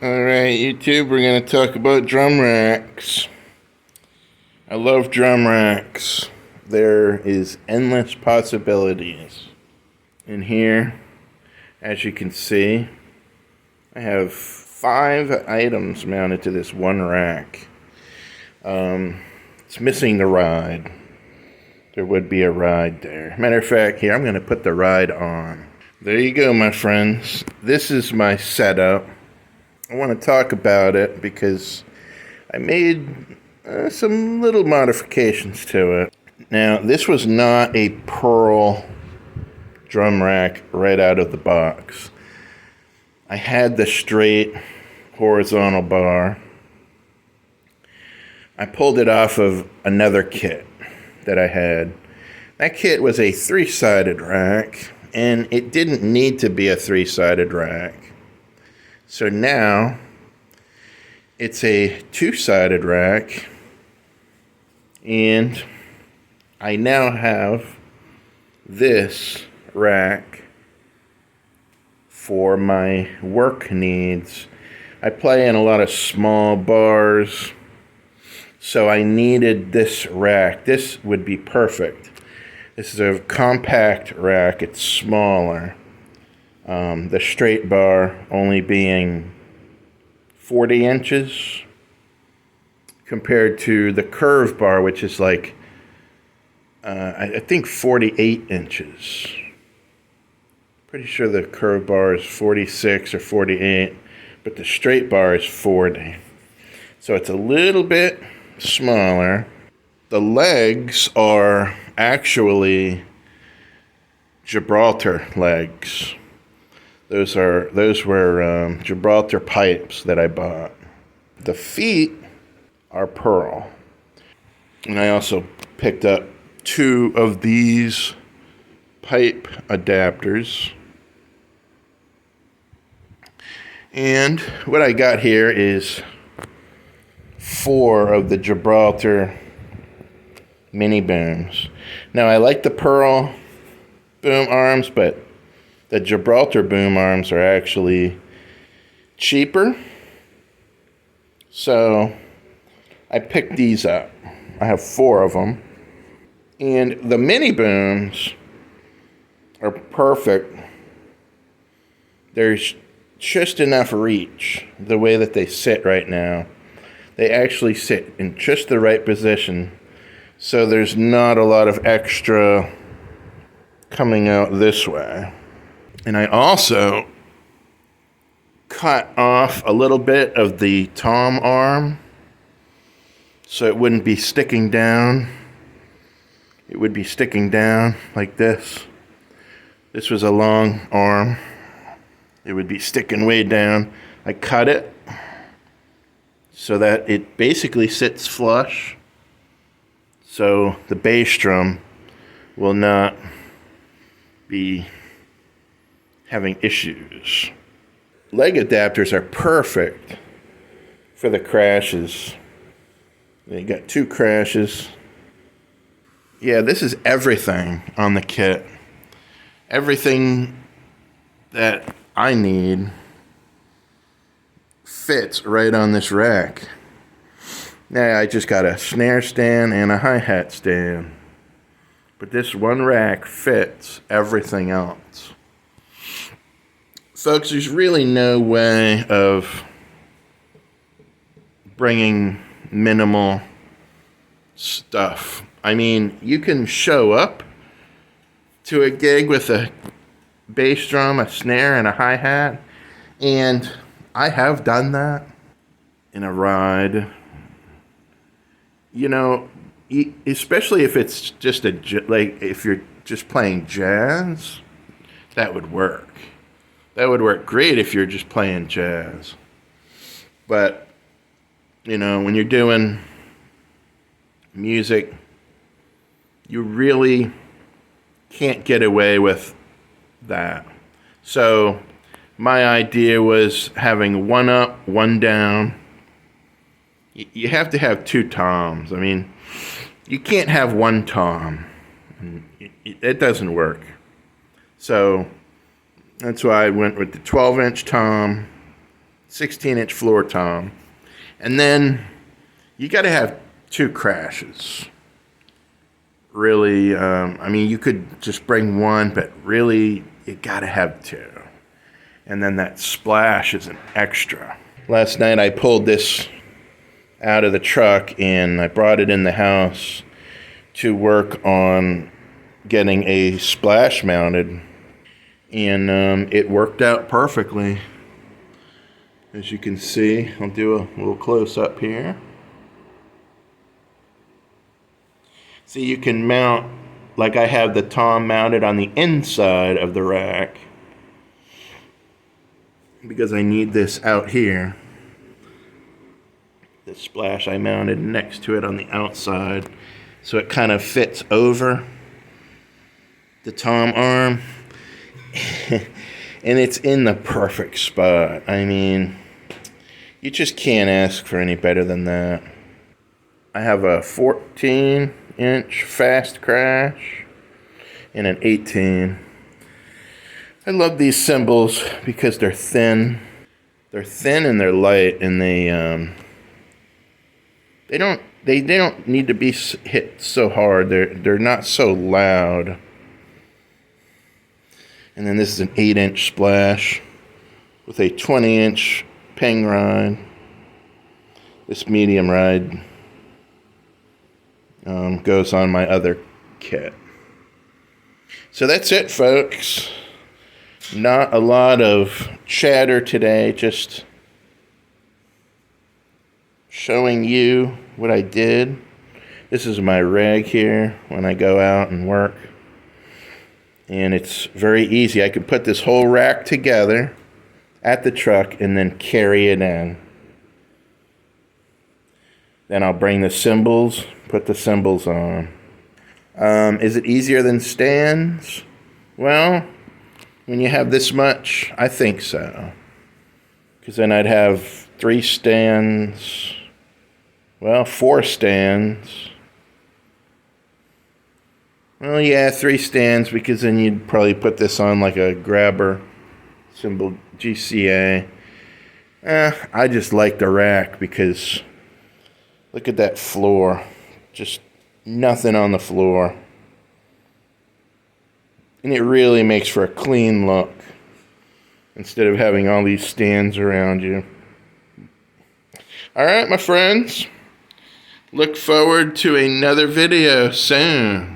Alright, YouTube, we're going to talk about drum racks. I love drum racks. There is endless possibilities. In here, as you can see, I have 5 items mounted to this one rack. It's missing the ride. There would be a ride there. Matter of fact, here, I'm going to put the ride on. There you go, my friends. This is my setup. I want to talk about it because I made some little modifications to it. Now, this was not a Pearl drum rack right out of the box. I had the straight horizontal bar. I pulled it off of another kit that I had. That kit was a 3-sided rack, and it didn't need to be a 3-sided rack. So now, it's a 2-sided rack, and I now have this rack for my work needs. I play in a lot of small bars, so I needed this rack. This would be perfect. This is a compact rack. It's smaller. The straight bar only being 40 inches compared to the curve bar, which is like, I think 48 inches. Pretty sure the curve bar is 46 or 48, but the straight bar is 40. So it's a little bit smaller. The legs are actually Gibraltar legs. Those were Gibraltar pipes that I bought. The feet are Pearl. And I also picked up 2 of these pipe adapters. And what I got here is 4 of the Gibraltar mini booms. Now, I like the Pearl boom arms, but the Gibraltar boom arms are actually cheaper. So I picked these up. I have 4 of them. And the mini booms are perfect. There's just enough reach the way that they sit right now. They actually sit in just the right position. So there's not a lot of extra coming out this way. And I also cut off a little bit of the tom arm so it wouldn't be sticking down. It would be sticking down like this. This was a long arm. It would be sticking way down. I cut it so that it basically sits flush, so the bass drum will not be having issues. Leg adapters are perfect for the crashes. You got 2 crashes. Yeah, this is everything on the kit. Everything that I need fits right on this rack. Now I just got a snare stand and a hi-hat stand. But this one rack fits everything else. Folks, there's really no way of bringing minimal stuff. I mean, you can show up to a gig with a bass drum, a snare, and a hi-hat, and I have done that in a ride. You know, especially if it's just if you're just playing jazz, that would work. That would work great if you're just playing jazz. But, you know, when you're doing music, you really can't get away with that. So my idea was having 1 up, 1 down. You have to have 2 toms. I mean, you can't have 1 tom. It doesn't work. So that's why I went with the 12-inch tom, 16-inch floor tom. And then you got to have 2 crashes. Really, I mean, you could just bring 1, but really, you got to have 2. And then that splash is an extra. Last night I pulled this out of the truck and I brought it in the house to work on getting a splash mounted. And it worked out perfectly. As you can see, I'll do a little close up here. See, you can mount, like I have the tom mounted on the inside of the rack, because I need this out here. The splash I mounted next to it on the outside, so it kind of fits over the tom arm. And it's in the perfect spot. I mean, you just can't ask for any better than that. I have a 14-inch fast crash and an 18. I love these cymbals because they're thin. They're thin and they're light, and they don't need to be hit so hard. They're not so loud. And then this is an 8-inch splash with a 20-inch ping ride. This medium ride goes on my other kit. So that's it, folks. Not a lot of chatter today, just showing you what I did. This is my rag here when I go out and work. And it's very easy. I could put this whole rack together at the truck and then carry it in. Then I'll bring the cymbals, put the cymbals on. Is it easier than stands? Well, when you have this much, I think so. Because then I'd have 3 stands, well, 4 stands. Well, yeah, 3 stands, because then you'd probably put this on like a grabber cymbal GCA. I just like the rack because look at that floor. Just nothing on the floor. And it really makes for a clean look instead of having all these stands around you. All right, my friends. Look forward to another video soon.